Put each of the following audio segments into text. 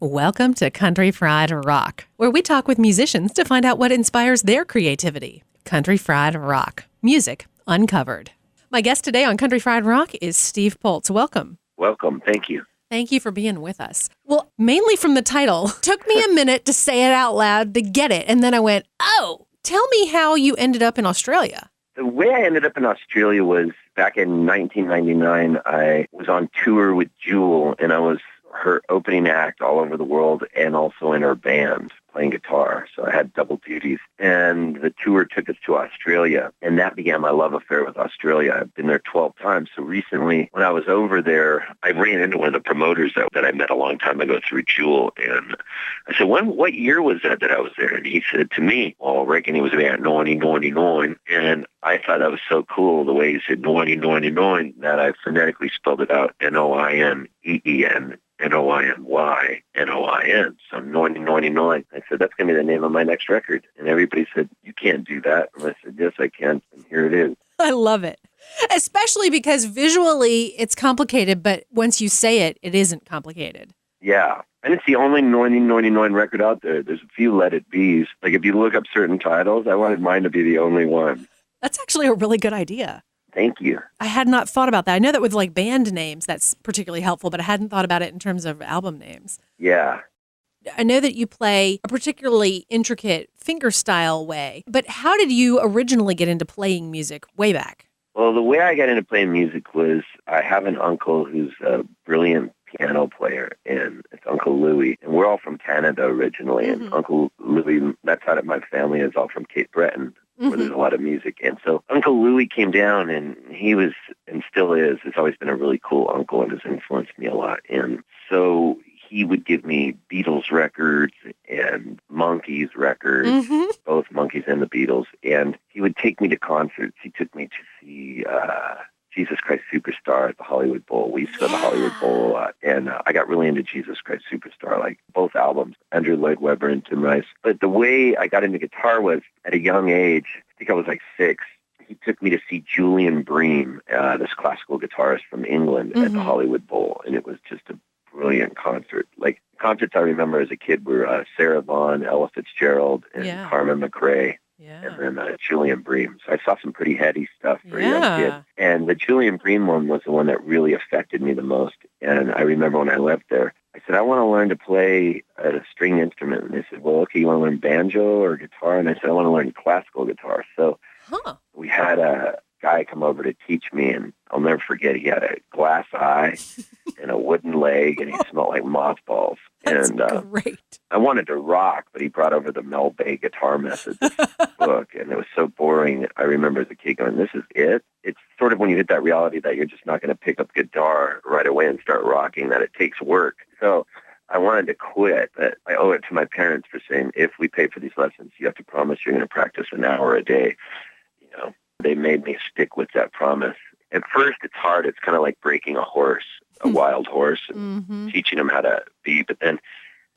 Welcome to Country Fried Rock, where we talk with musicians to find out what inspires their creativity. Country Fried Rock, music uncovered. My guest today on Country Fried Rock is Steve Poltz. Welcome. Welcome. Thank you. Thank you for being with us. Well, mainly from the title, took me a minute to say it out loud to get it. And then I went, oh, tell me how you ended up in Australia. The way I ended up in Australia was back in 1999. I was on tour with Jewel, and I was her opening act all over the world and also in her band playing guitar. So I had double duties. And the tour took us to Australia, and that began my love affair with Australia. I've been there 12 times. So recently, when I was over there, I ran into one of the promoters that I met a long time ago through Jewel. And I said, what year was that I was there? And he said to me, well, Rick, and he was about Noineen Noiny Noin. And I thought that was so cool, the way he said Noineen Noiny Noin, that I phonetically spelled it out, Noineen. Noinyn. So Noineen Noiny Noin. I said, that's going to be the name of my next record. And everybody said, you can't do that. And I said, yes, I can. And here it is. I love it. Especially because visually it's complicated, but once you say it, it isn't complicated. Yeah. And it's the only Noineen Noiny Noin record out there. There's a few Let It Be's. Like if you look up certain titles, I wanted mine to be the only one. That's actually a really good idea. Thank you. I had not thought about that. I know that with like band names, that's particularly helpful, but I hadn't thought about it in terms of album names. Yeah. I know that you play a particularly intricate fingerstyle way, but how did you originally get into playing music way back? Well, the way I got into playing music was I have an uncle who's a brilliant piano player, and it's Uncle Louie. And we're all from Canada originally, and Uncle Louie, that side of my family is all from Cape Breton, where there's a lot of music. And so Uncle Louie came down, and he was, and still is, has always been a really cool uncle and has influenced me a lot. And so he would give me Beatles records and Monkees records, both Monkees and the Beatles. And he would take me to concerts. He took me to see Jesus Christ Superstar at the Hollywood Bowl. We used to go to the Hollywood Bowl a lot. And I got really into Jesus Christ Superstar, like both albums, Andrew Lloyd Webber and Tim Rice. But the way I got into guitar was at a young age, I think I was like 6, he took me to see Julian Bream, this classical guitarist from England, at the Hollywood Bowl. And it was just a brilliant concert. Like concerts I remember as a kid were Sarah Vaughan, Ella Fitzgerald, and Carmen McRae. Yeah. And then Julian Bream. So I saw some pretty heady stuff for a young kid. And the Julian Bream one was the one that really affected me the most. And I remember when I left there, I said, I want to learn to play a string instrument. And they said, well, okay, you want to learn banjo or guitar? And I said, I want to learn classical guitar. So we had a guy come over to teach me, and I'll never forget, he had a glass eye and a wooden leg, and he smelled like mothballs. That's and great. I wanted to rock, but he brought over the Mel Bay Guitar Method book, and it was so boring. I remember as a kid going, this is it? It's sort of when you hit that reality that you're just not going to pick up guitar right away and start rocking, that it takes work. So I wanted to quit, but I owe it to my parents for saying, if we pay for these lessons, you have to promise you're going to practice an hour a day. You know, they made me stick with that promise. At first, it's hard. It's kind of like breaking a horse, a wild horse, and teaching him how to be. But then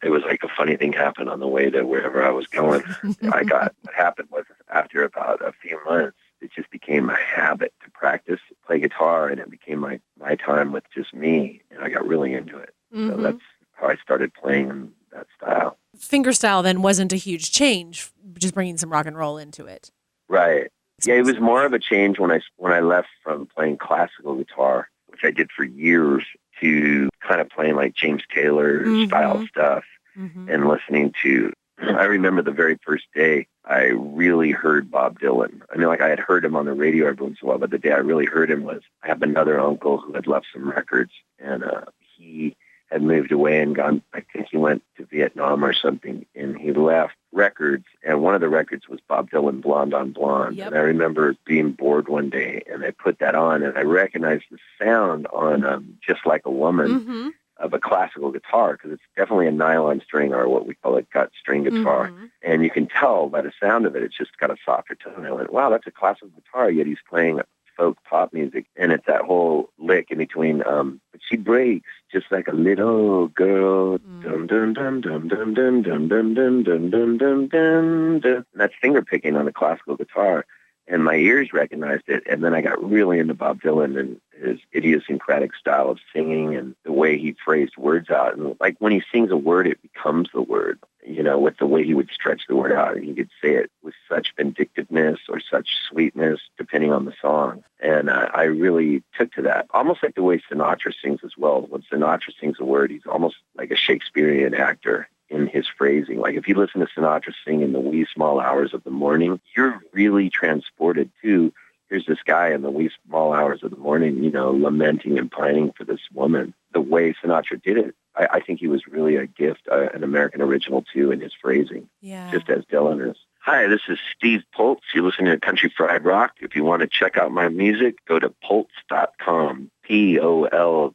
it was like a funny thing happened on the way to wherever I was going. What happened was after about a few months, it just became a habit to practice, play guitar, and it became my time with just me, and I got really into it. So that's how I started playing in that style. Fingerstyle then wasn't a huge change, just bringing some rock and roll into it. Right. Yeah, it was more of a change when I left from playing classical guitar, which I did for years, to kind of playing like James Taylor style stuff and listening to. I remember the very first day I really heard Bob Dylan. I mean, like I had heard him on the radio every once in a while, but the day I really heard him was I have another uncle who had left some records, and he had moved away and gone, I think he went to Vietnam or something, and he left records, and one of the records was Bob Dylan, Blonde on Blonde. And I remember being bored one day, and I put that on, and I recognized the sound on Just Like a Woman of a classical guitar, because it's definitely a nylon string, or what we call a gut string guitar. And you can tell by the sound of it, it's just got a softer tone. I went, wow, that's a classical guitar, yet he's playing folk pop music. And it's that whole lick in between, but she breaks just like a little girl. Dum dum dum dum dum dum dum dum dum dum dum dum dum. And that's finger picking on the classical guitar. And my ears recognized it. And then I got really into Bob Dylan and his idiosyncratic style of singing and the way he phrased words out. And like when he sings a word, it becomes the word, with the way he would stretch the word out. And he could say it with such vindictiveness or such sweetness, depending on the song. And I really took to that, almost like the way Sinatra sings as well. When Sinatra sings a word, he's almost like a Shakespearean actor in his phrasing. Like if you listen to Sinatra sing in the wee small hours of the morning, you're really transported to, here's this guy in the wee small hours of the morning, lamenting and pining for this woman. The way Sinatra did it, I think he was really a gift, an American original too, in his phrasing, just as Dylan is. Hi, this is Steve Poltz. You're listening to Country Fried Rock. If you want to check out my music, go to Poltz.com, Poltz.com,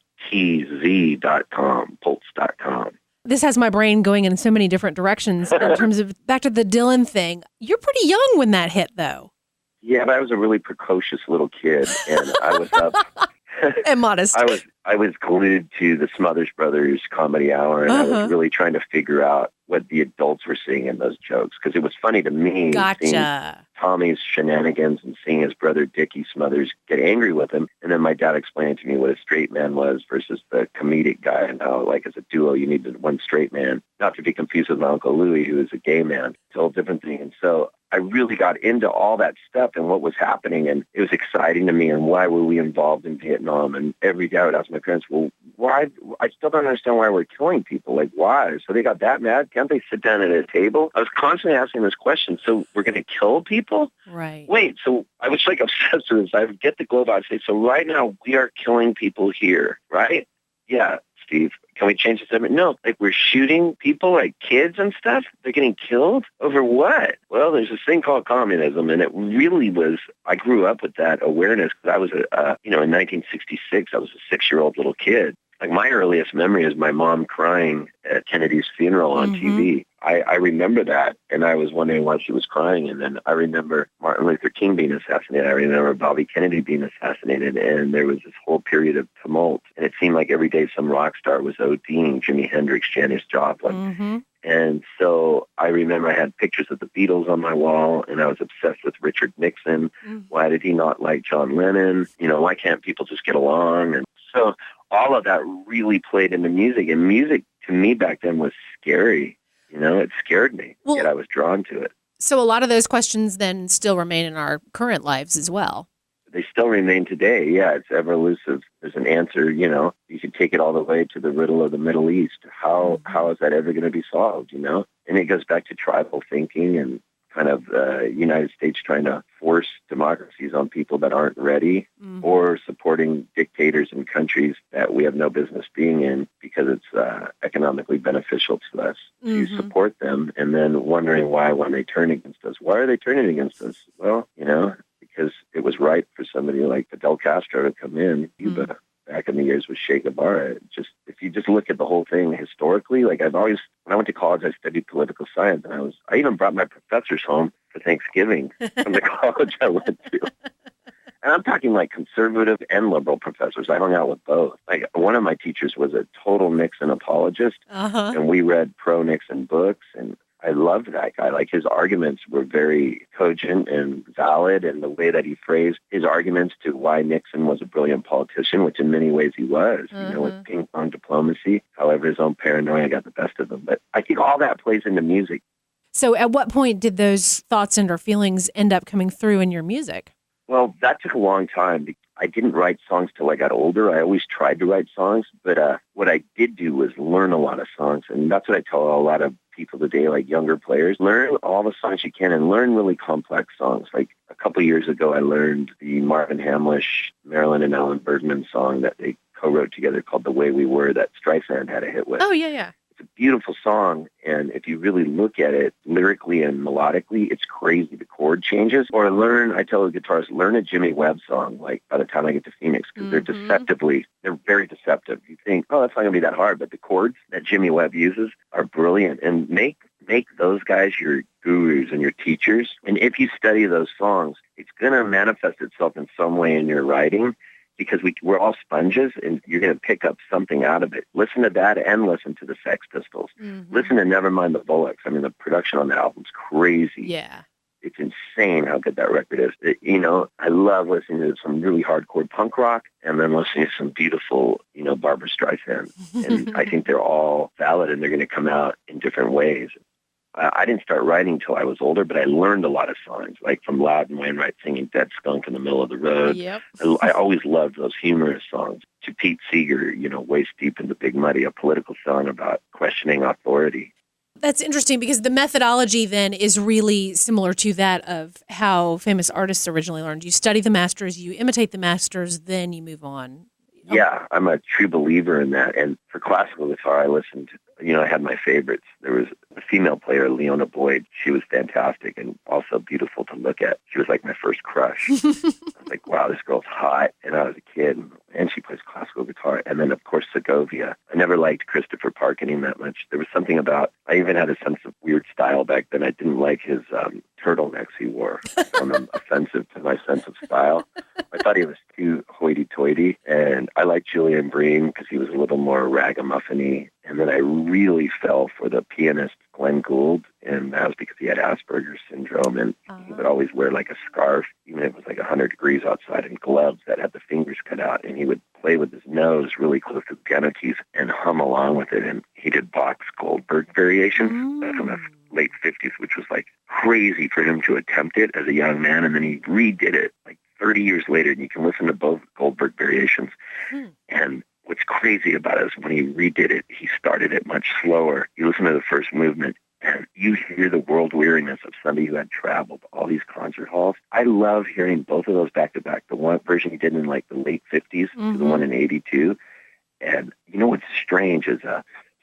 Poltz.com. This has my brain going in so many different directions in terms of back to the Dylan thing. You're pretty young when that hit, though. Yeah, but I was a really precocious little kid, and I was up. And modest. I was glued to the Smothers Brothers Comedy Hour, and I was really trying to figure out what the adults were seeing in those jokes, because it was funny to me seeing Tommy's shenanigans and seeing his brother Dickie Smothers get angry with him, and then my dad explained to me what a straight man was versus the comedic guy, and how, like, as a duo, you needed one straight man, not to be confused with my Uncle Louie, who is a gay man. It's a whole different thing. And so I really got into all that stuff and what was happening, and it was exciting to me. And why were we involved in Vietnam? And every day I would ask my parents, well, why? I still don't understand why we're killing people. Like, why? So they got that mad? Can't they sit down at a table? I was constantly asking this question. So we're going to kill people? Right. Wait, so I was like obsessed with this. I would get the globe out and say, so right now we are killing people here, right? Yeah, Steve. Can we change the subject? No, like we're shooting people, like kids and stuff. They're getting killed over what? Well, there's this thing called communism, and it really was. I grew up with that awareness because I was in 1966, I was a 6-year-old little kid. Like my earliest memory is my mom crying at Kennedy's funeral on TV. I remember that, and I was wondering why she was crying. And then I remember Martin Luther King being assassinated. I remember Bobby Kennedy being assassinated, and there was this whole period of tumult. And it seemed like every day some rock star was ODing, Jimi Hendrix, Janis Joplin. And so I remember I had pictures of the Beatles on my wall, and I was obsessed with Richard Nixon. Why did he not like John Lennon? Why can't people just get along? And so all of that really played into music. And music, to me, back then was scary. It scared me, yet I was drawn to it. So a lot of those questions then still remain in our current lives as well. They still remain today. Yeah, it's ever elusive. There's an answer, you could take it all the way to the riddle of the Middle East. How is that ever going to be solved, And it goes back to tribal thinking and kind of United States trying to force democracies on people that aren't ready, or supporting dictators in countries that we have no business being in because it's economically beneficial to us to support them, and then wondering why when they turn against us. Why are they turning against us? Well, because it was right for somebody like Fidel Castro to come in Cuba back in the years with Che Guevara. If you just look at the whole thing historically, like when I went to college, I studied political science, and I even brought my professors home for Thanksgiving from the college I went to. And I'm talking like conservative and liberal professors. I hung out with both. Like one of my teachers was a total Nixon apologist, and we read pro-Nixon books, and I loved that guy. Like his arguments were very cogent and valid, and the way that he phrased his arguments to why Nixon was a brilliant politician, which in many ways he was, with ping-pong diplomacy. However, his own paranoia got the best of him. But I think all that plays into music. So at what point did those thoughts and or feelings end up coming through in your music? Well, that took a long time. I didn't write songs till I got older. I always tried to write songs, but what I did do was learn a lot of songs, and that's what I tell a lot of people today, like younger players. Learn all the songs you can and learn really complex songs. Like a couple years ago, I learned the Marvin Hamlish, Marilyn and Alan Bergman song that they co-wrote together called The Way We Were that Streisand had a hit with. Oh, yeah. It's a beautiful song, and if you really look at it lyrically and melodically, it's crazy. The chord changes. Or I tell the guitarists, learn a Jimmy Webb song, like By the Time I Get to Phoenix, because they're very deceptive. You think, oh, that's not going to be that hard, but the chords that Jimmy Webb uses are brilliant, and make those guys your gurus and your teachers. And if you study those songs, it's going to manifest itself in some way in your writing, because we're all sponges, and you're going to pick up something out of it. Listen to that and listen to the Sex Pistols. Listen to Nevermind the Bollocks. I mean, the production on the album's crazy. Yeah. It's insane how good that record is. I love listening to some really hardcore punk rock and then listening to some beautiful, Barbra Streisand. And I think they're all valid and they're going to come out in different ways. I didn't start writing until I was older, but I learned a lot of songs, like from Loud and Wainwright singing Dead Skunk in the Middle of the Road. Yep. I always loved those humorous songs. To Pete Seeger, Waist Deep in the Big Muddy, a political song about questioning authority. That's interesting because the methodology then is really similar to that of how famous artists originally learned. You study the masters, you imitate the masters, then you move on. Yeah, I'm a true believer in that. And for classical guitar, I listened, I had my favorites. There was a female player, Leona Boyd. She was fantastic and also beautiful to look at. She was like my first crush. I was like, wow, this girl's hot. And I was a kid, and she plays classical guitar. And then, of course, Segovia. I never liked Christopher Parkening that much. There was something about, I even had a sense of weird style back then. I didn't like his turtlenex he wore. I found them offensive to my sense of style. I thought he was too hoity-toity, and I liked Julian Bream because he was a little more ragamuffin-y. And then I really fell for the pianist Glenn Gould, and that was because he had Asperger's syndrome, and he would always wear like a scarf, even if it was like 100 degrees outside, and gloves that had the fingers cut out, and he would play with his nose really close to the piano keys and hum along with it, and he did Bach's Goldberg variations from the late 50s, which was like crazy for him to attempt it as a young man, and then he redid it like 30 years later, and you can listen to both Goldberg variations. And what's crazy about it is when he redid it, he started it much slower. You listen to the first movement, and you hear the world weariness of somebody who had traveled all these concert halls. I love hearing both of those back to back. The one version he did in like the late 50s to the one in 82. And what's strange is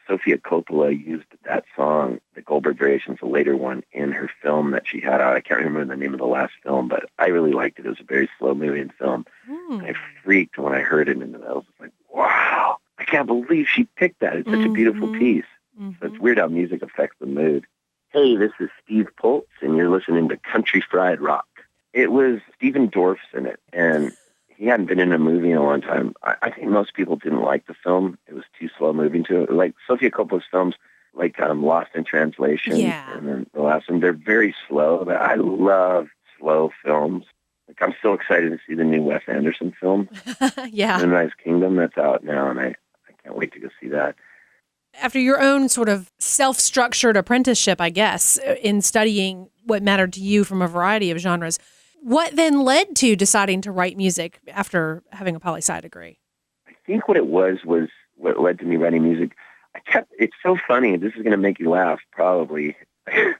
Sofia Coppola used that song, the Goldberg Variations, the later one, in her film that she had out. I can't remember the name of the last film, but I really liked it. It was a very slow-moving film. And I freaked when I heard it, and I was like, wow, I can't believe she picked that. It's such a beautiful piece. So it's weird how music affects the mood. Hey, this is Steve Poltz, and you're listening to Country Fried Rock. It was Stephen Dorff's in it, and he hadn't been in a movie in a long time. I think most people didn't like the film. It was too slow moving to it. Like Sofia Coppola's films, like Lost in Translation, and then the last one, they're very slow. But I love slow films. Like I'm so excited to see the new Wes Anderson film, Moonrise Kingdom, that's out now, and I can't wait to go see that. After your own sort of self-structured apprenticeship, I guess, in studying what mattered to you from a variety of genres, what then led to deciding to write music after having a poli-sci degree? I think what it was what led to me writing music. It's so funny. This is going to make you laugh, probably.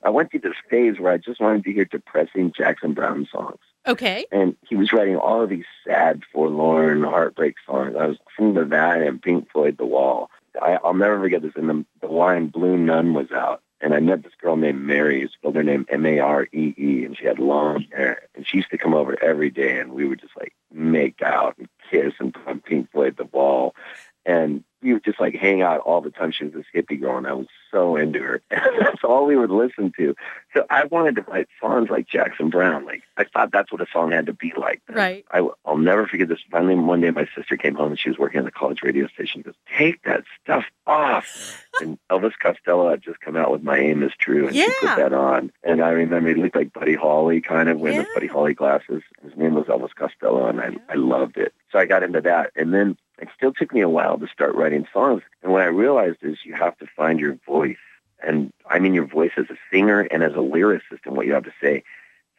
I went through this phase where I just wanted to hear depressing Jackson Browne songs. Okay. And he was writing all of these sad, forlorn, heartbreak songs. I was listening to that and Pink Floyd, The Wall. I'll never forget this. And the line Blue Nun was out. And I met this girl named Mary, who spelled her name Maree, and she had long hair. And she used to come over every day, and we would just like make out and kiss and put on Pink Floyd, The Wall. And we would just like hang out all the time. She was this hippie girl, and I was so into her. And that's all we would listen to. So I wanted to write songs like Jackson Browne. Like I thought that's what a song had to be like. Right. I'll never forget this. Finally, one day my sister came home, and she was working on the college radio station. She goes, "Take that stuff off." And Elvis Costello had just come out with My Aim Is True, and she put that on. And I remember he looked like Buddy Holly, kind of, wearing the Buddy Holly glasses. His name was Elvis Costello, and I loved it. So I got into that. And then it still took me a while to start writing songs. And what I realized is you have to find your voice. And I mean your voice as a singer and as a lyricist and what you have to say.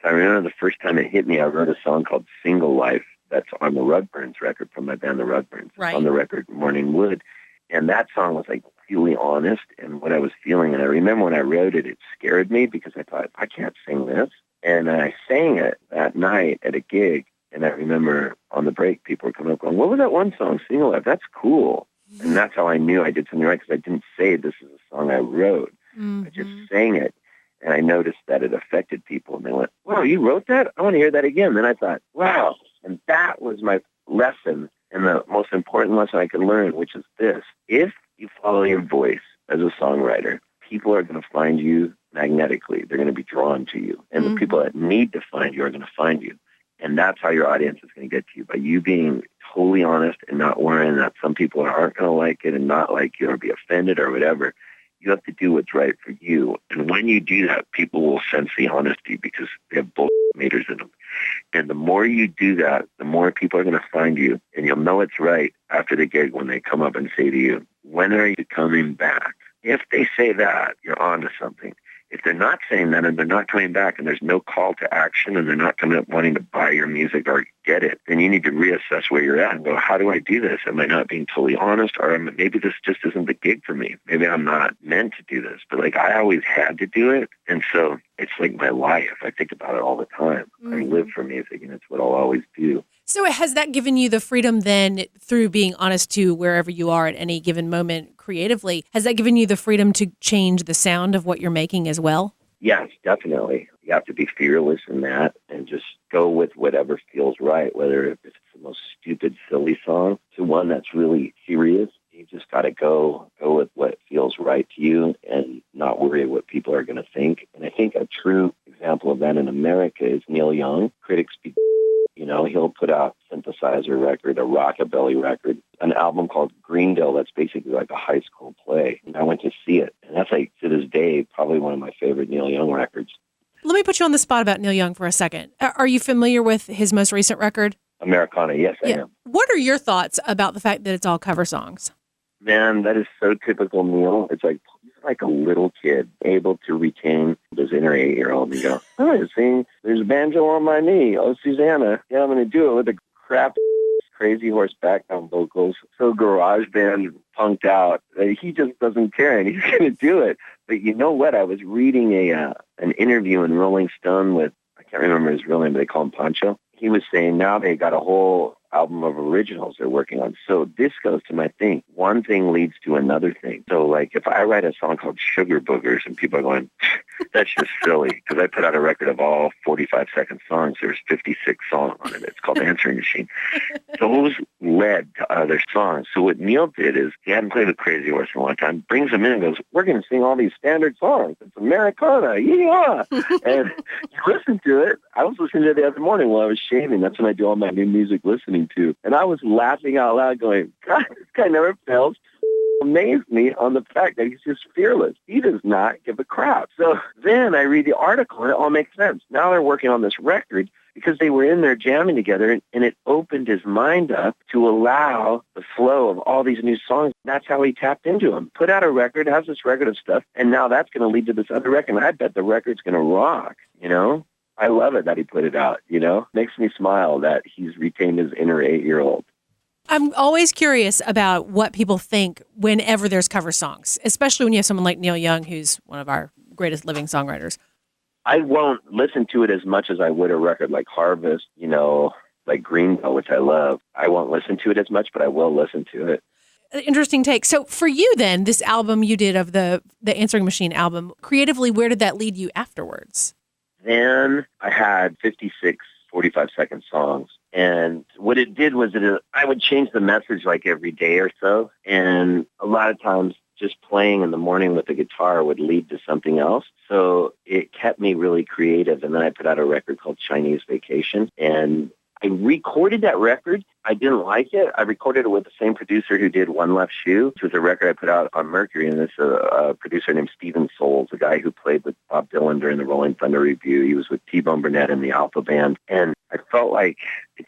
So I remember the first time it hit me, I wrote a song called Single Life that's on the Rugburns record from my band, the Rugburns. Right. On the record, Morning Wood. And that song was like really honest and what I was feeling. And I remember when I wrote it, it scared me because I thought, I can't sing this. And I sang it that night at a gig. And I remember on the break, people were coming up going, what was that one song, Single Life? That's cool. And that's how I knew I did something right, because I didn't say this is a song I wrote. I just sang it. And I noticed that it affected people. And they went, wow, you wrote that? I want to hear that again. Then I thought, wow. And that was my lesson, and the most important lesson I could learn, which is this. If you follow your voice as a songwriter, people are going to find you magnetically. They're going to be drawn to you. And the people that need to find you are going to find you. And that's how your audience is going to get to you, by you being totally honest and not worrying that some people aren't going to like it and not like you or be offended or whatever. You have to do what's right for you. And when you do that, people will sense the honesty because they have bull meters in them. And the more you do that, the more people are going to find you. And you'll know it's right after the gig when they come up and say to you, when are you coming back? If they say that, you're on to something. If they're not saying that and they're not coming back and there's no call to action and they're not coming up wanting to buy your music or get it, then you need to reassess where you're at and go, how do I do this? Am I not being totally honest? Or maybe this just isn't the gig for me. Maybe I'm not meant to do this. But like I always had to do it. And so it's like my life. I think about it all the time. I live for music and it's what I'll always do. So has that given you the freedom then through being honest to wherever you are at any given moment creatively? Has that given you the freedom to change the sound of what you're making as well? Yes, definitely. You have to be fearless in that and just go with whatever feels right, whether it's the most stupid, silly song to one that's really serious. You just got to go with what feels right to you and not worry what people are going to think. And I think a true example of that in America is Neil Young. Critics be he'll put out a synthesizer record, a rockabilly record, an album called Greendale that's basically like a high school play. And I went to see it. And that's like, to this day, probably one of my favorite Neil Young records. Let me put you on the spot about Neil Young for a second. Are you familiar with his most recent record? Americana, yes, I am. What are your thoughts about the fact that it's all cover songs? Man, that is so typical Neil. It's like he's like a little kid able to retain his inner 8-year-old and go, oh, see, there's a banjo on my knee. Oh, Susanna. Yeah, I'm going to do it with the crap crazy horse background vocals. So garage band punked out. He just doesn't care and he's going to do it. But you know what? I was reading an interview in Rolling Stone with, I can't remember his real name, but they call him Pancho. He was saying now they got a whole album of originals they're working on. So this goes to my thing. One thing leads to another thing. So like if I write a song called Sugar Boogers and people are going, that's just silly because I put out a record of all 45-second songs. There's 56 songs on it. It's called Answering Machine. Those led to other songs. So what Neil did is he hadn't played with Crazy Horse in a long time, brings them in and goes, we're going to sing all these standard songs. It's Americana. Yeah. And you listen to it. I was listening to it the other morning while I was shaving. That's when I do all my new music listening to. And I was laughing out loud going, God, this guy never fails. Amazed me on the fact that he's just fearless. He does not give a crap. So then I read the article and it all makes sense. Now they're working on this record because they were in there jamming together and it opened his mind up to allow the flow of all these new songs. That's how he tapped into them. Put out a record, has this record of stuff, and now that's going to lead to this other record. And I bet the record's going to rock, I love it that he put it out, Makes me smile that he's retained his inner 8-year-old. I'm always curious about what people think whenever there's cover songs, especially when you have someone like Neil Young, who's one of our greatest living songwriters. I won't listen to it as much as I would a record like Harvest, like Greenville, which I love. I won't listen to it as much, but I will listen to it. Interesting take. So for you then, this album you did of the Answering Machine album, creatively, where did that lead you afterwards? Then I had 56 45-second songs. And what it did was I would change the message like every day or so. And a lot of times just playing in the morning with the guitar would lead to something else. So it kept me really creative. And then I put out a record called Chinese Vacation. And I recorded that record. I didn't like it. I recorded it with the same producer who did One Left Shoe, which was a record I put out on Mercury. And it's a producer named Stephen Souls, a guy who played with Bob Dylan during the Rolling Thunder Review. He was with T-Bone Burnett in the Alpha Band. And I felt like it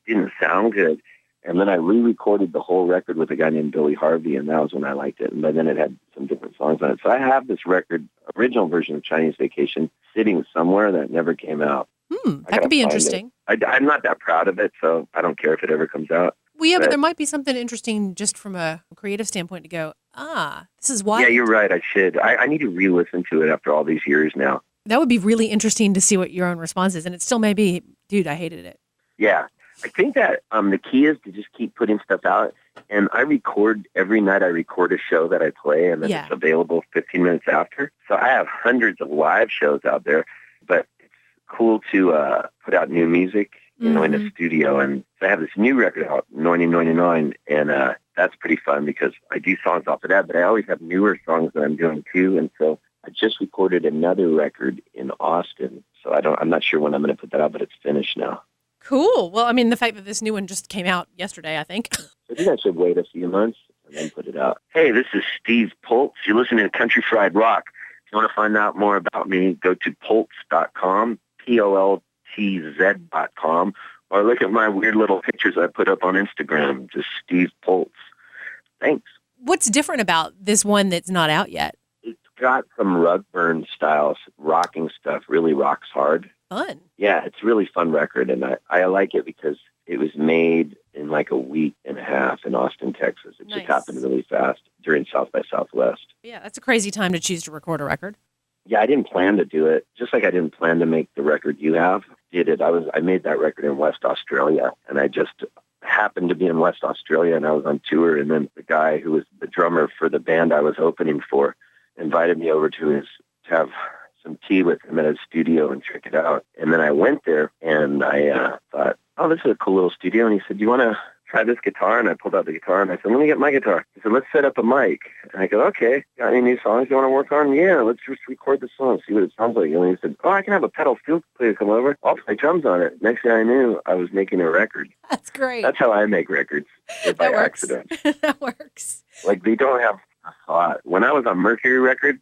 didn't sound good. And then I re-recorded the whole record with a guy named Billy Harvey, and that was when I liked it. And by then it had some different songs on it. So I have this record, original version of Chinese Vacation, sitting somewhere that never came out. That could be interesting. I'm not that proud of it, so I don't care if it ever comes out. Well, yeah, but there might be something interesting just from a creative standpoint to go, this is why. Yeah, you're right. I should. I need to re-listen to it after all these years now. That would be really interesting to see what your own response is. And it still may be, dude, I hated it. Yeah. I think that the key is to just keep putting stuff out. And I record every night. I record a show that I play, and then it's available 15 minutes after. So I have hundreds of live shows out there, but it's cool to put out new music, in the studio. And so I have this new record out, Noineen Noiny Noin, and that's pretty fun because I do songs off of that, but I always have newer songs that I'm doing too. And so I just recorded another record in Austin. So I'm not sure when I'm going to put that out, but it's finished now. Cool. Well, I mean, the fact that this new one just came out yesterday, I think. I think I should wait a few months and then put it out. Hey, this is Steve Poltz. You're listening to Country Fried Rock. If you want to find out more about me, go to poltz.com, Poltz.com, or look at my weird little pictures I put up on Instagram, just Steve Poltz. Thanks. What's different about this one that's not out yet? It's got some rug burn style, rocking stuff, really rocks hard. Fun. Yeah, it's a really fun record, and I like it because it was made in like a week and a half in Austin, Texas. It just happened really fast during South by Southwest. Yeah, that's a crazy time to choose to record a record. Yeah, I didn't plan to do it. Just like I didn't plan to make the record you have. Did it. I made that record in West Australia, and I just happened to be in West Australia, and I was on tour, and then the guy who was the drummer for the band I was opening for invited me over to have some tea with him at his studio and check it out. And then I went there, and I thought, oh, this is a cool little studio. And he said, do you want to try this guitar? And I pulled out the guitar, and I said, let me get my guitar. He said, let's set up a mic. And I go, okay, got any new songs you want to work on? Yeah, let's just record the song, see what it sounds like. And he said, oh, I can have a pedal steel player come over. I'll play drums on it. Next thing I knew, I was making a record. That's great. That's how I make records, by accident. That works. Like, they don't have a thought. When I was on Mercury Records,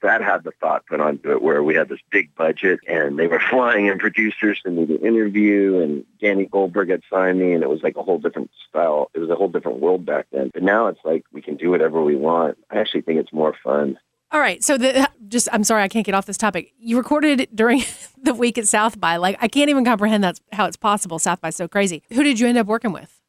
that had the thought put onto it, where we had this big budget and they were flying in producers to do the interview, and Danny Goldberg had signed me, and it was like a whole different style. It was a whole different world back then. But now it's like we can do whatever we want. I actually think it's more fun. All right. So I'm sorry, I can't get off this topic. You recorded it during the week at South by. Like, I can't even comprehend that's how it's possible. South by is so crazy. Who did you end up working with?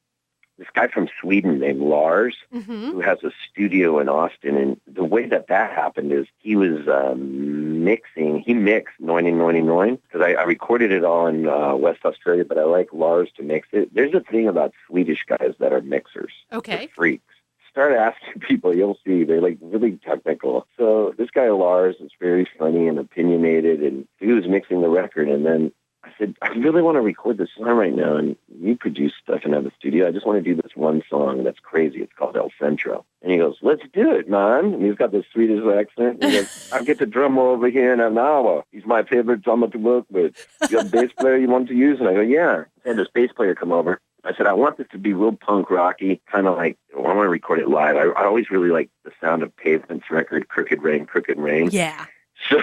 This guy from Sweden named Lars, who has a studio in Austin. And the way that happened is he was he mixed Noineen Noiny Noin, because I recorded it all in West Australia, but I like Lars to mix it. There's a thing about Swedish guys that are mixers. Okay. They're freaks. Start asking people, you'll see. They're like really technical. So this guy Lars is very funny and opinionated, and he was mixing the record, and then I said, I really want to record this song right now, and you produce stuff and have a studio. I just want to do this one song that's crazy. It's called El Centro. And he goes, let's do it, man. And he's got this Swedish accent. He goes, I'll get the drummer over here in an hour. He's my favorite drummer to work with. You got a bass player you want to use? And I go, yeah. And this bass player come over. I said, I want this to be real punk rocky, kind of like, I want to record it live. I always really like the sound of Pavement's record, Crooked Rain. Yeah. So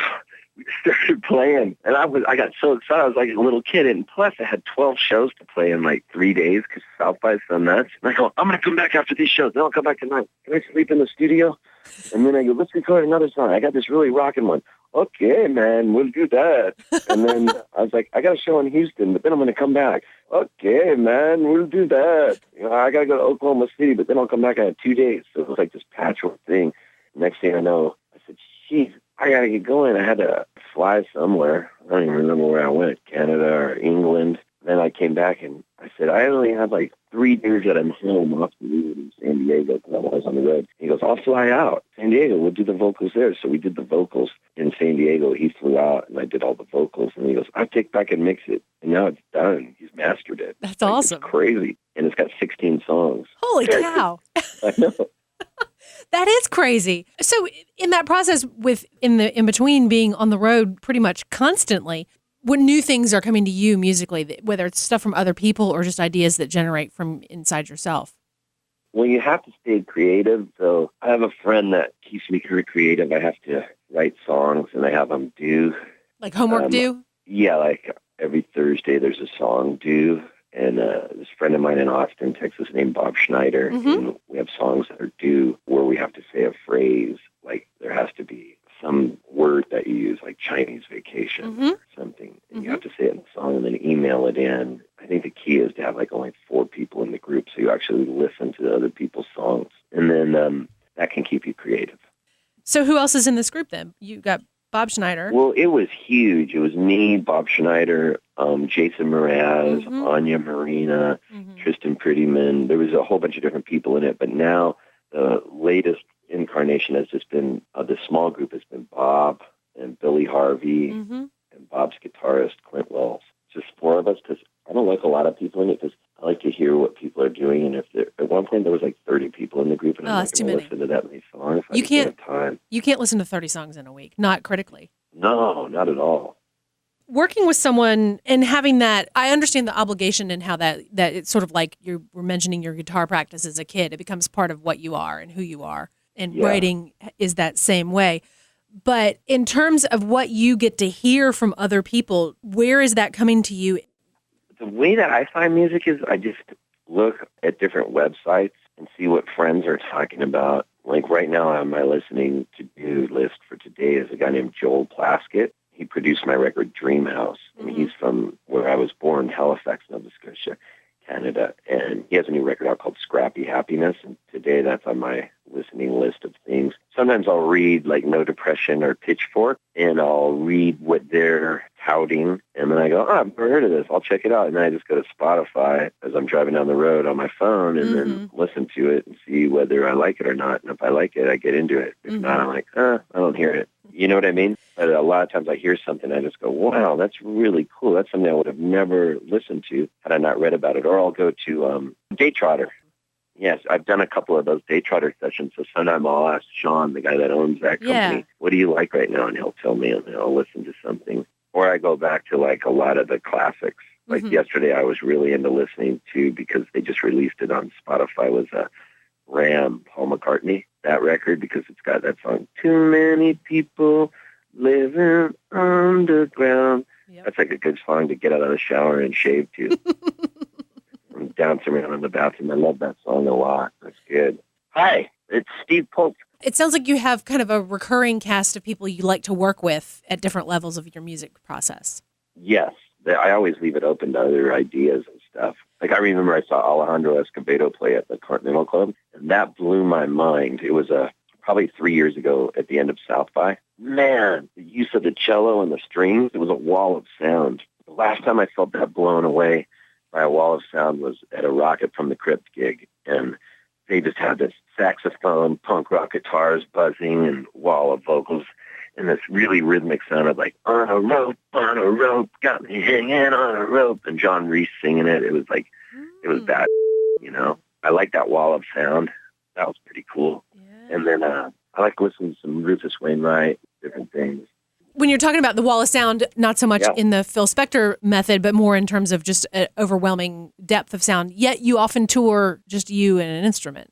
we started playing, and I got so excited. I was like a little kid, and plus I had 12 shows to play in like 3 days because South by is so nuts. And I go, I'm going to come back after these shows. Then I'll come back tonight. Can I sleep in the studio? And then I go, let's record another song. I got this really rocking one. Okay, man, we'll do that. And then I was like, I got a show in Houston, but then I'm going to come back. Okay, man, we'll do that. You know, I got to go to Oklahoma City, but then I'll come back in 2 days. So it was like this patchwork thing. Next thing I know, I said, geez, I got to get going. I had to fly somewhere. I don't even remember where I went, Canada or England. Then I came back, and I said, I only had like 3 days that I'm home off the road in San Diego because I was on the road. He goes, I'll fly out. San Diego, we'll do the vocals there. So we did the vocals in San Diego. He flew out, and I did all the vocals. And he goes, I'll take back and mix it. And now it's done. He's mastered it. That's like, awesome. It's crazy. And it's got 16 songs. Holy cow. I know. That is crazy. So in that process, in between being on the road pretty much constantly, when new things are coming to you musically, whether it's stuff from other people or just ideas that generate from inside yourself? Well, you have to stay creative. So I have a friend that keeps me very creative. I have to write songs, and I have them due. Like homework due? Yeah, like every Thursday there's a song due. And this friend of mine in Austin, Texas, named Bob Schneider, and we have songs that are due where we have to say a phrase. Like there has to be some word that you use, like Chinese vacation or something. And you have to say it in the song and then email it in. I think the key is to have like only 4 people in the group so you actually listen to the other people's songs. And then that can keep you creative. So who else is in this group then? You got Bob Schneider. Well, it was huge. It was me, Bob Schneider, Jason Mraz, Anya Marina, Tristan Prettyman. There was a whole bunch of different people in it. But now the latest incarnation has just been, the small group has been Bob and Billy Harvey and Bob's guitarist, Clint Wells. Just 4 of us because I don't like a lot of people in it because I like to hear what people are doing. And at one point there was like 30 people in the group, and I'm not going to listen to that many songs. You can't listen to 30 songs in a week, not critically. No, not at all. working with someone and having that, I understand the obligation and how that it's sort of like you were mentioning your guitar practice as a kid. It becomes part of what you are and who you are. And writing is that same way. But in terms of what you get to hear from other people, where is that coming to you? The way that I find music is I just look at different websites and see what friends are talking about. Like right now on my listening to-do list for today is a guy named Joel Plaskett. He produced my record Dream House, and he's from where I was born, Halifax, Nova Scotia, Canada. And he has a new record out called Scrappy Happiness, and today that's on my listening list of things. Sometimes I'll read like No Depression or Pitchfork, and I'll read what they're touting, and then I go, oh, I've never heard of this. I'll check it out. And then I just go to Spotify as I'm driving down the road on my phone and then listen to it and see whether I like it or not. And if I like it, I get into it. If not, I'm like, I don't hear it. You know what I mean? But a lot of times I hear something, I just go, wow, that's really cool. That's something I would have never listened to had I not read about it. Or I'll go to Day Trotter. Yes, I've done a couple of those Day Trotter sessions. So sometimes I'll ask Sean, the guy that owns that company, what do you like right now? And he'll tell me, and I'll listen to something. Or I go back to like a lot of the classics. Like yesterday I was really into listening to, because they just released it on Spotify, was Ram, Paul McCartney, that record, because it's got that song, Too Many People Living Underground. Yep. That's like a good song to get out of the shower and shave to. And dance around in the bathroom. I love that song a lot. That's good. Hi, it's Steve Poltz. It sounds like you have kind of a recurring cast of people you like to work with at different levels of your music process. Yes. I always leave it open to other ideas and stuff. Like I remember I saw Alejandro Escobedo play at the Continental Club, and that blew my mind. It was probably 3 years ago at the end of South by. Man, the use of the cello and the strings, it was a wall of sound. The last time I felt that blown away by a wall of sound was at a Rocket from the Crypt gig, and they just had this saxophone, punk rock guitars buzzing, and wall of vocals, and this really rhythmic sound of like, on a rope, got me hanging on a rope, and John Reese singing it. It was like, it was bad, you know. I like that wall of sound. That was pretty cool. Yeah. And then I like listening to some Rufus Wainwright, different things. When you're talking about the wall of sound, not so much in the Phil Spector method, but more in terms of just an overwhelming depth of sound, yet you often tour just you and an instrument.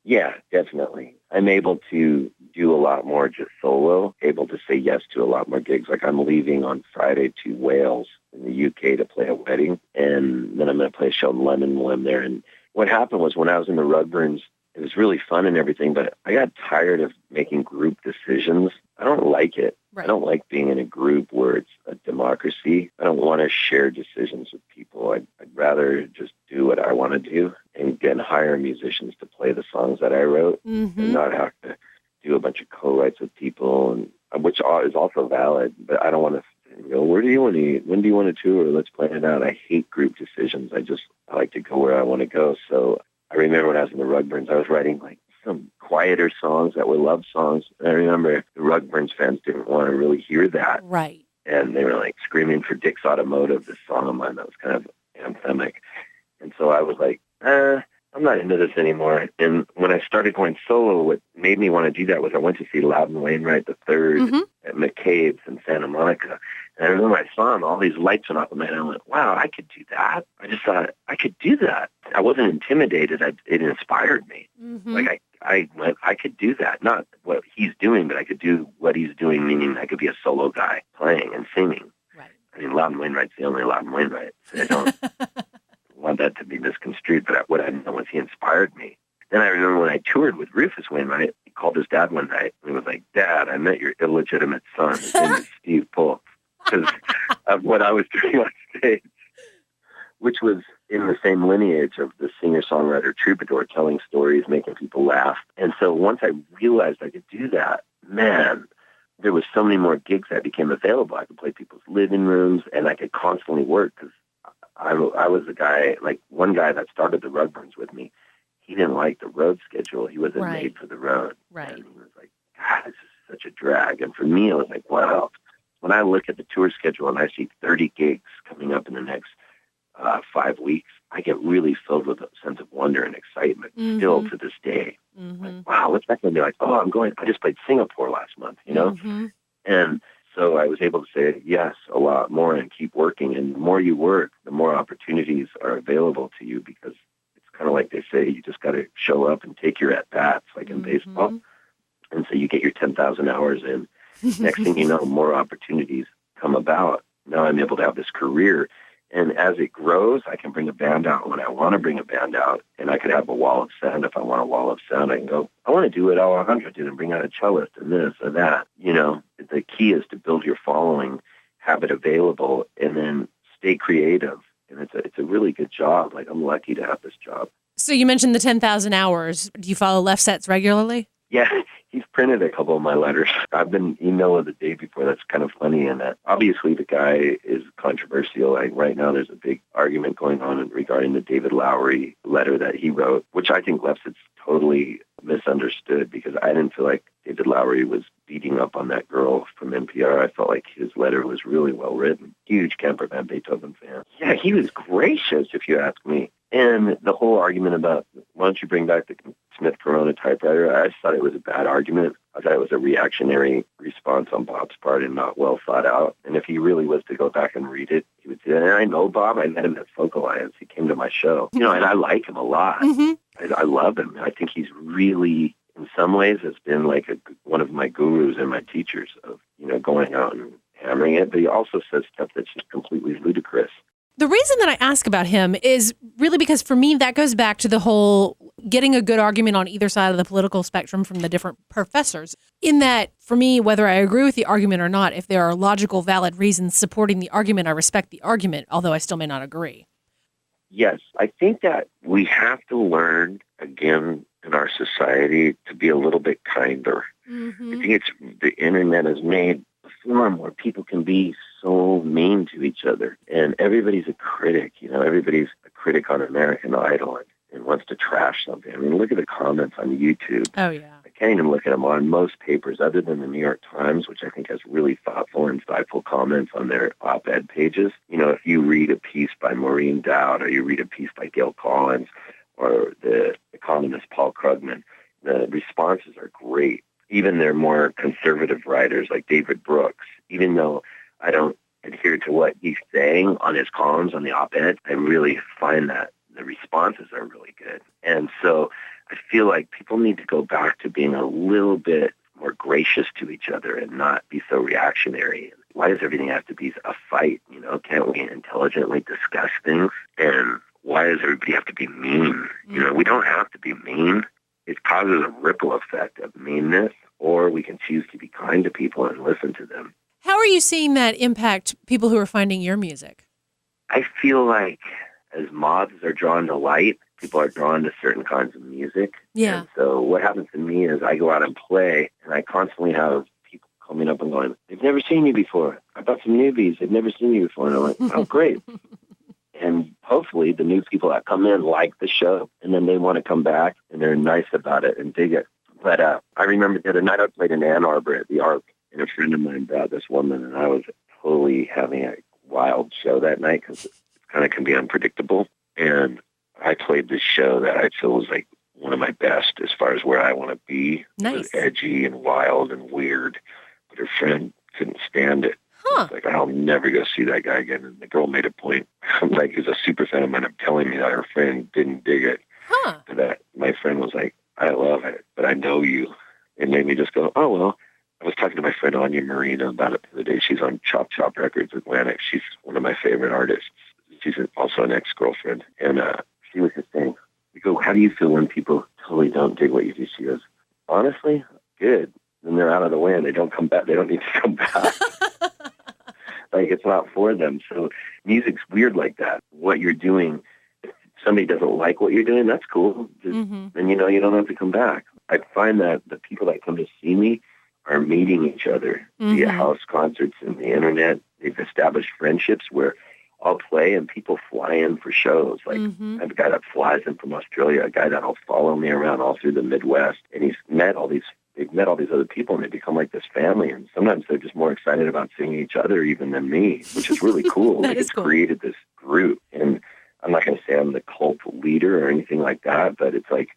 Yeah, definitely. I'm able to do a lot more just solo, able to say yes to a lot more gigs. Like I'm leaving on Friday to Wales in the UK to play a wedding, and then I'm going to play a show in London while I'm there. And what happened was when I was in the Rugburns, it was really fun and everything, but I got tired of making group decisions. I don't like it. Right. I don't like being in a group where it's a democracy. I don't want to share decisions with people. I'd rather just do what I want to do and then hire musicians to play the songs that I wrote and not have to do a bunch of co-writes with people, and which is also valid. But I don't want to go, when do you want to tour? Let's plan it out. I hate group decisions. I like to go where I want to go. So I remember when I was in the Rugburns, I was writing like some quieter songs that were love songs. And I remember the Rugburns fans didn't want to really hear that. Right. And they were like screaming for Dick's Automotive, this song of mine that was kind of anthemic. And so I was like, I'm not into this anymore. And when I started going solo, what made me want to do that was I went to see Loudon Wainwright III at McCabe's in Santa Monica. And I remember I saw him, all these lights went off in my head. And I went, wow, I could do that. I just thought I could do that. I wasn't intimidated. It inspired me. Like I went, I could do that. Not what he's doing, but I could do what he's doing, meaning I could be a solo guy playing and singing. Right. I mean, Loudon Wainwright's the only Loudon Wainwright. So I don't want that to be misconstrued, but what I know was he inspired me. Then I remember when I toured with Rufus Wainwright, he called his dad one night, and he was like, Dad, I met your illegitimate son. His name is Steve Poltz, because of what I was doing on stage, which was in the same lineage of the singer-songwriter troubadour, telling stories, making people laugh. And so once I realized I could do that, man, there was so many more gigs that became available. I could play people's living rooms, and I could constantly work, because I was the guy, like one guy that started the Rugburns with me. He didn't like the road schedule. He wasn't made for the road. Right. And he was like, God, this is such a drag. And for me, I was like, wow. When I look at the tour schedule and I see 30 gigs coming up in the next 5 weeks, I get really filled with a sense of wonder and excitement still to this day. Like, wow, what's that going to be like? Oh, I just played Singapore last month, you know? And So I was able to say yes a lot more and keep working. And the more you work, the more opportunities are available to you, because it's kind of like they say, you just got to show up and take your at-bats, like in baseball. And so you get your 10,000 hours in. Next thing you know, more opportunities come about. Now I'm able to have this career. And as it grows, I can bring a band out when I want to bring a band out. And I could have a wall of sound. If I want a wall of sound, I can go, I want to do what Alejandro did and bring out a cellist and this or that. You know, the key is to build your following, have it available, and then stay creative. And it's a really good job. Like, I'm lucky to have this job. So you mentioned the 10,000 hours. Do you follow Left Sets regularly? Yeah, he's printed a couple of my letters. I've been email of the day before. That's kind of funny. And obviously the guy is controversial. Like right now there's a big argument going on regarding the David Lowery letter that he wrote, which I think Left Sets totally misunderstood, because I didn't feel like David Lowery was beating up on that girl from NPR. I felt like his letter was really well written. Huge Kemper Van Beethoven fan. Yeah, he was gracious, if you ask me. And the whole argument about, why don't you bring back the Smith Corona typewriter, I just thought it was a bad argument. I thought it was a reactionary response on Bob's part and not well thought out. And if he really was to go back and read it, he would say, and I know Bob, I met him at Folk Alliance. He came to my show. You know, and I like him a lot. I love him. I think he's really, in some ways, has been like one of my gurus and my teachers of, you know, going out and hammering it. But he also says stuff that's just completely ludicrous. The reason that I ask about him is really because for me, that goes back to the whole getting a good argument on either side of the political spectrum from the different professors. In that, for me, whether I agree with the argument or not, if there are logical, valid reasons supporting the argument, I respect the argument, although I still may not agree. Yes, I think that we have to learn, again, in our society to be a little bit kinder. I think the internet has made a forum where people can be so mean to each other, and everybody's a critic. You know, everybody's a critic on American Idol and wants to trash something. I mean, look at the comments on YouTube. Oh, yeah. I can't even look at them on most papers other than the New York Times, which I think has really thoughtful and insightful comments on their op-ed pages. You know, if you read a piece by Maureen Dowd, or you read a piece by Gail Collins, or the economist Paul Krugman, the responses are great. Even their more conservative writers like David Brooks, even though I don't adhere to what he's saying on his columns on the op-ed, I really find that the responses are really good. And so I feel like people need to go back to being a little bit more gracious to each other and not be so reactionary. Why does everything have to be a fight? You know, can't we intelligently discuss things? And why does everybody have to be mean? You know, we don't have to be mean. It causes a ripple effect of meanness, or we can choose to be kind to people and listen to them. How are you seeing that impact people who are finding your music? I feel like as moths are drawn to light, people are drawn to certain kinds of music. Yeah. And so what happens to me is I go out and play, and I constantly have people coming up and going, they've never seen you before. I brought some newbies. They've never seen you before. And I'm like, oh, great. And hopefully the new people that come in like the show, and then they want to come back, and they're nice about it and dig it. But I remember the other night I played in Ann Arbor at the Arc, and a friend of mine brought this woman, and I was totally having a wild show that night because it kind of can be unpredictable. And I played this show that I feel was like one of my best as far as where I want to be. Nice. It was edgy and wild and weird, but her friend couldn't stand it. Huh. Like, I'll never go see that guy again. And the girl made a point. I'm like, he's a super fan of mine. I'm telling me that her friend didn't dig it. Huh. And that my friend was like, I love it, but I know you. It made me just go, oh, well. I was talking to my friend Anya Marina about it the other day. She's on Chop Chop Records Atlantic. She's one of my favorite artists. She's also an ex-girlfriend. And she was just saying, we go, how do you feel when people totally don't dig what you do? She goes, honestly, good. Then they're out of the way and they don't come back. They don't need to come back. Like, it's not for them. So music's weird like that. What you're doing, if somebody doesn't like what you're doing, that's cool. Then, you know, you don't have to come back. I find that the people that come to see me are meeting each other via house concerts and the internet. They've established friendships where I'll play and people fly in for shows. Like, I have a guy that flies in from Australia, a guy that'll follow me around all through the Midwest, and they've met all these other people, and they become like this family. And sometimes they're just more excited about seeing each other even than me, which is really cool. That like, is it's cool. Created this group. And I'm not going to say I'm the cult leader or anything like that, but it's like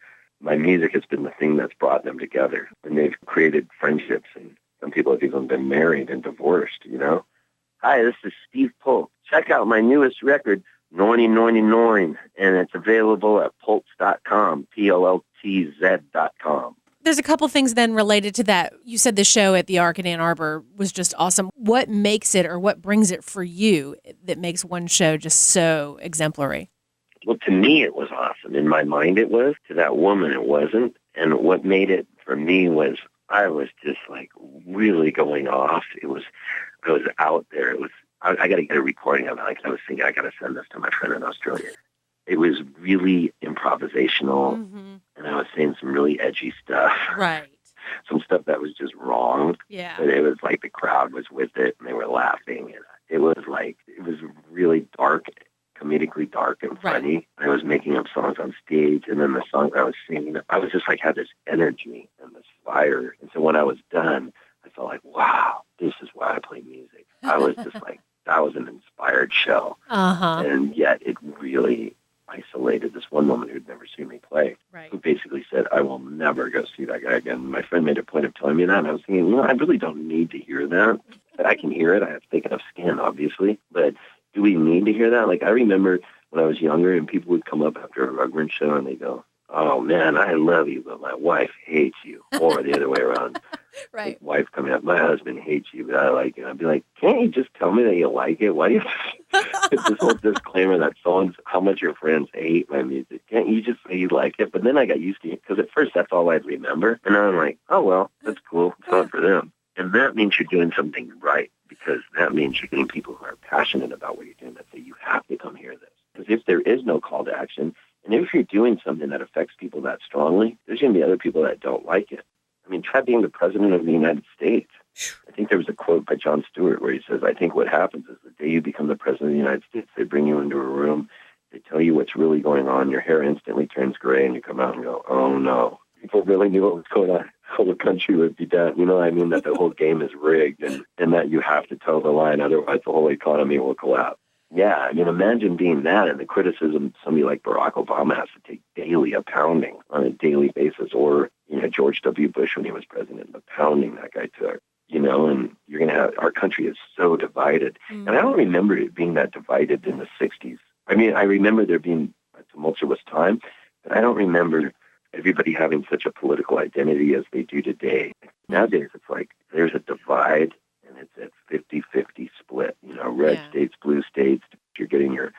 my music has been the thing that's brought them together. And they've created friendships. And Some people have even been married and divorced, Hi, this is Steve Poltz. Check out my newest record, Noineen Noiny Noin, and it's available at Poltz.com, PLLTZ.com. There's a couple things then related to that. You said the show at the Arc in Ann Arbor was just awesome. What makes it or what brings it for you that makes one show just so exemplary? Well, to me, it was awesome. In my mind, it was. To that woman, it wasn't. And what made it for me was I was just like really going off. I was out there. I got to get a recording of it. Like I was thinking, I got to send this to my friend in Australia. It was really improvisational, and I was saying some really edgy stuff. Right. Some stuff that was just wrong. Yeah. But it was like the crowd was with it, and they were laughing. And it was really dark, comedically dark and funny. Right. I was making up songs on stage, and then the songs I was singing, I was just like had this energy and this fire. And so when I was done, I felt like, wow, this is why I play music. I was just like, that was an inspired show. And yet it really isolated this one woman who'd never seen me play, who basically said, I will never go see that guy again. My friend made a point of telling me that, and I was thinking, I really don't need to hear that. But I can hear it. I have thick enough skin, obviously. But do we need to hear that? Like, I remember when I was younger and people would come up after a Rugburn show and they go, oh, man, I love you, but my wife hates you. Or the other way around. Right. My wife coming up, my husband hates you, but I like you. I'd be like, can't you just tell me that you like it? Why do you it's this whole disclaimer that songs, how much your friends hate my music? Can't you just say you like it? But then I got used to it, because at first that's all I'd remember. And now I'm like, oh, well, that's cool. It's not for them. And that means you're doing something right, because that means you're getting people who are passionate about what you're doing that say, you have to come hear this. Because if there is no call to action, and if you're doing something that affects people that strongly, there's going to be other people that don't like it. I mean, try being the president of the United States. I think there was a quote by Jon Stewart where he says, I think what happens is the day you become the president of the United States, they bring you into a room, they tell you what's really going on, your hair instantly turns gray, and you come out and go, oh, no. People really knew what was going on. The whole country would be dead. You know what I mean? That the whole game is rigged, and that you have to tell the line, otherwise the whole economy will collapse. Yeah, I mean, imagine being that, and the criticism somebody like Barack Obama has to take daily, a pounding on a daily basis, or, George W. Bush when he was president, the pounding that guy took, and you're going to have, our country is so divided. And I don't remember it being that divided in the 60s. I mean, I remember there being a tumultuous time, but I don't remember everybody having such a political identity as they do today. Nowadays, it's like there's a divide, and it's at 50-50 split, red states, blue states, you're getting your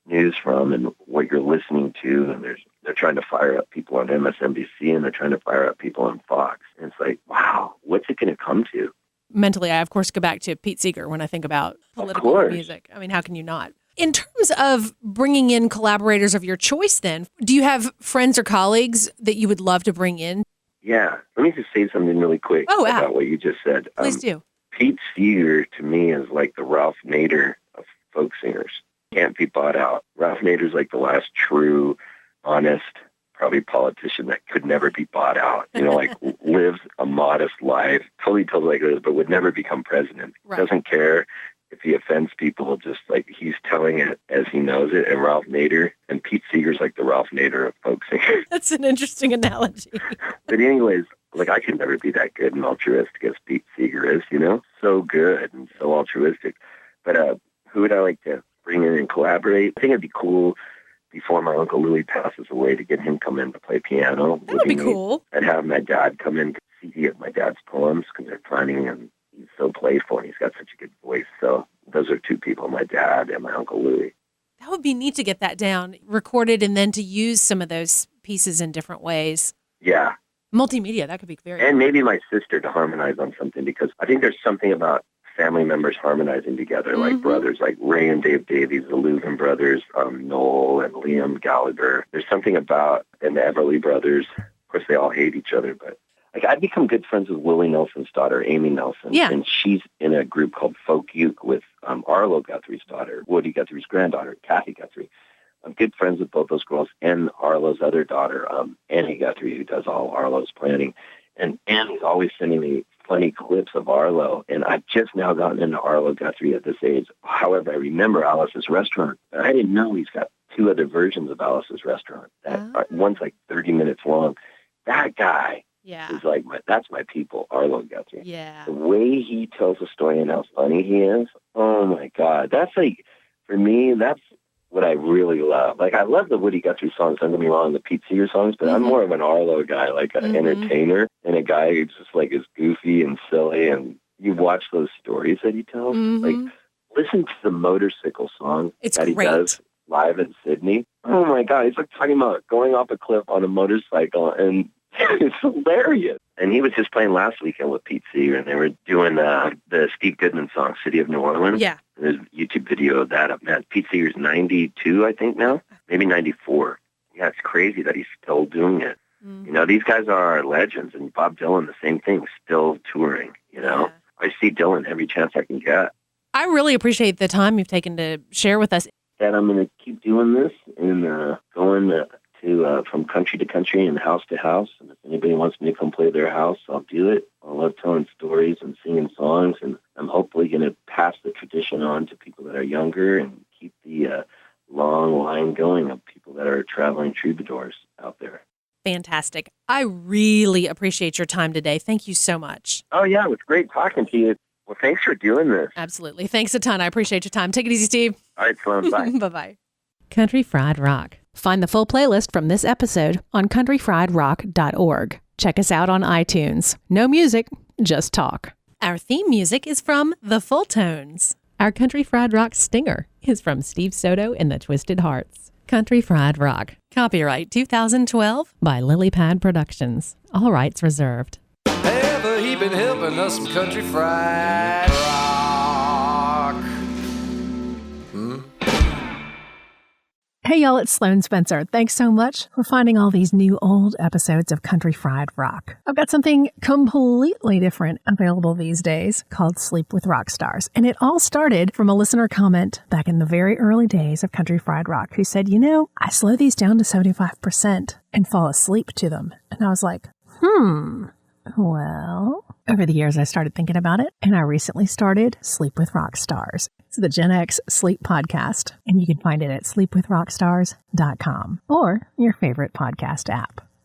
news from and what you're listening to, and they're trying to fire up people on MSNBC, and they're trying to fire up people on Fox. And it's like, wow, what's it going to come to? Mentally, I, of course, go back to Pete Seeger when I think about political music. I mean, how can you not? In terms of bringing in collaborators of your choice, then, do you have friends or colleagues that you would love to bring in? Yeah. Let me just say something really quick about what you just said. Please do. Pete Seeger, to me, is like the Ralph Nader of folk singers. Can't be bought out. Ralph Nader's like the last true, honest, probably politician that could never be bought out. Lives a modest life, totally tells like it is, but would never become president. Right. Doesn't care if he offends people, just like he's telling it as he knows it. And Ralph Nader, and Pete Seeger's like the Ralph Nader of folk singers. That's an interesting analogy. But anyways, like I could never be that good and altruistic as Pete Seeger is, so good and so altruistic. But who would I like to bring in and collaborate? I think it'd be cool before my Uncle Louie passes away to get him come in to play piano. That would be cool. I'd have my dad come in to see my dad's poems because they're funny and he's so playful and he's got such a good voice. So those are two people, my dad and my Uncle Louie. That would be neat to get that down, recorded, and then to use some of those pieces in different ways. Yeah. Multimedia, that could be very And maybe my sister to harmonize on something, because I think there's something about family members harmonizing together, like brothers, like Ray and Dave Davies, the Louvin brothers, Noel and Liam Gallagher. There's something about, and the Everly brothers. Of course, they all hate each other, but like I'd become good friends with Willie Nelson's daughter, Amy Nelson. Yeah. And she's in a group called Folk Uke with Arlo Guthrie's daughter, Woody Guthrie's granddaughter, Kathy Guthrie. I'm good friends with both those girls and Arlo's other daughter, Annie Guthrie, who does all Arlo's planning. And Annie's always sending me funny clips of Arlo, and I've just now gotten into Arlo Guthrie at this age. However, I remember Alice's Restaurant. I didn't know he's got two other versions of Alice's Restaurant. One's like 30 minutes long. That guy Yeah. is like that's my people, Arlo Guthrie. Yeah. The way he tells a story and how funny he is, oh my God. That's like, for me, that's what I really love. Like, I love the Woody Guthrie songs, don't get me wrong, the Pete Seeger songs, but I'm more of an Arlo guy, like an entertainer, and a guy who's just like is goofy and silly, and you watch those stories that he tells. Like, listen to the motorcycle song that he does live in Sydney. Oh my God, he's like talking about going off a cliff on a motorcycle, and it's hilarious. And he was just playing last weekend with Pete Seeger, and they were doing the Steve Goodman song, City of New Orleans. Yeah. There's a YouTube video of that up, man. Pete Seeger's 92, I think now, maybe 94. Yeah, it's crazy that he's still doing it. You know, these guys are legends, and Bob Dylan, the same thing, still touring, you know. I see Dylan every chance I can get. I really appreciate the time you've taken to share with us. And I'm going to keep doing this and going to from country to country and house to house. And if anybody wants me to come play their house, I'll do it. I love telling stories and singing songs, and I'm hopefully going to pass the tradition on to people that are younger and keep the long line going of people that are traveling troubadours out there. Fantastic. I really appreciate your time today. Thank you so much. Oh, yeah, it was great talking to you. Well, thanks for doing this. Absolutely. Thanks a ton. I appreciate your time. Take it easy, Steve. All right, Sloane. Bye. Bye-bye. Country Fried Rock. Find the full playlist from this episode on countryfriedrock.org. Check us out on iTunes. No music, just talk. Our theme music is from The Full Tones. Our Country Fried Rock stinger is from Steve Soto and the Twisted Hearts. Country Fried Rock. Copyright 2012 by Lilypad Productions. All rights reserved. Ever he been helping us some country fried rock? Hey y'all, it's Sloane Spencer. Thanks so much for finding all these new old episodes of Country Fried Rock. I've got something completely different available these days called Sleep with Rock Stars. And it all started from a listener comment back in the very early days of Country Fried Rock who said, you know, I slow these down to 75% and fall asleep to them. And I was like, well, over the years I started thinking about it, and I recently started Sleep with Rock Stars. It's the Gen X sleep podcast, and you can find it at sleepwithrockstars.com or your favorite podcast app.